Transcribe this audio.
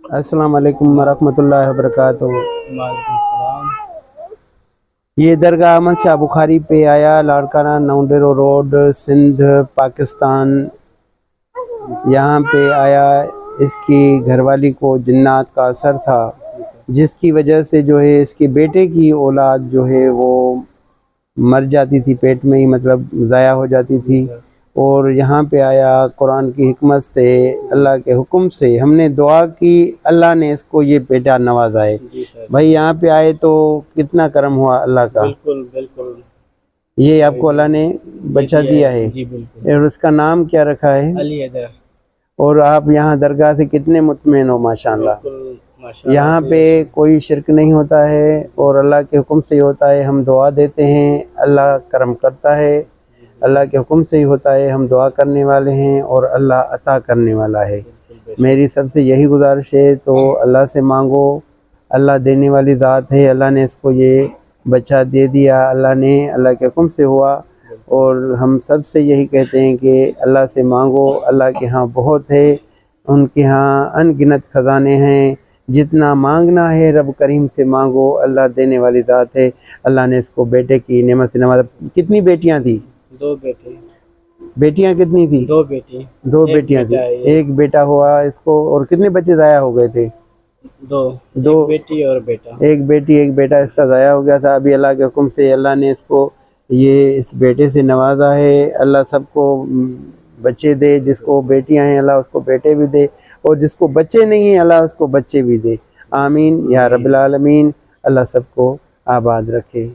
अस्सलाम वालेकुम वरहमतुल्लाहि वबरकातुहू। वालेकुम सलाम। ये दरगाह अहमद शाह बुखारी पे आया, लाड़काना नाउंडेरो रोड, सिंध, पाकिस्तान। यहाँ पे आया, इसकी घरवाली को जिन्नात का असर था, जिसकी वजह से जो है इसके बेटे की औलाद जो है वो मर जाती थी पेट में ही, मतलब ज़ाया हो जाती थी। और यहाँ पे आया, कुरान की हिकमत से, अल्लाह के हुक्म से हमने दुआ की, अल्लाह ने इसको ये बेटा नवाजा है। भाई यहाँ पे आए तो कितना करम हुआ अल्लाह का। बिल्कुल बिल्कुल। ये आपको अल्लाह ने बच्चा दिया है। जी बिल्कुल। और उसका नाम क्या रखा है? अली हैदर। और आप यहाँ दरगाह से कितने मुतमिन हो? माशाल्लाह। बिल्कुल माशाल्लाह यहाँ से। पे कोई शिरक नहीं होता है और अल्लाह के हुक्म से ही होता है। हम दुआ देते हैं, अल्लाह करम करता है, अल्लाह के हुक्म से ही होता है। हम दुआ करने वाले हैं और अल्लाह अता करने वाला है। मेरी सबसे यही गुजारिश है, तो अल्लाह से मांगो, अल्लाह देने वाली ज़ात है। अल्लाह ने इसको ये बच्चा दे दिया, अल्लाह ने, अल्लाह के हुक्म से हुआ। और हम सब से यही कहते हैं कि अल्लाह से मांगो, अल्लाह के यहाँ बहुत है, उनके यहाँ अनगिनत ख़जाने हैं। जितना मांगना है रब करीम से मांगो, अल्लाह देने वाली ज़ात है। अल्लाह ने इसको बेटे की नेमत से नवाजा। कितनी बेटियां थी? दो बेटे। बेटियां कितनी थी? दो बेटी। दो बेटियां थी, एक बेटा हुआ इसको। और कितने बच्चे ज़ाया हो गए थे? दो। एक बेटी और बेटा। एक बेटी एक बेटा इसका ज़ाया हो गया था। अभी अल्लाह के हुक्म से अल्लाह ने इसको ये इस बेटे से नवाजा है। अल्लाह सबको बच्चे दे, जिसको बेटियां हैं अल्लाह उसको बेटे भी दे, और जिसको बच्चे नहीं हैं अल्लाह उसको बच्चे भी दे। आमीन या रब्बिल आलमीन। अल्लाह सबको आबाद रखे।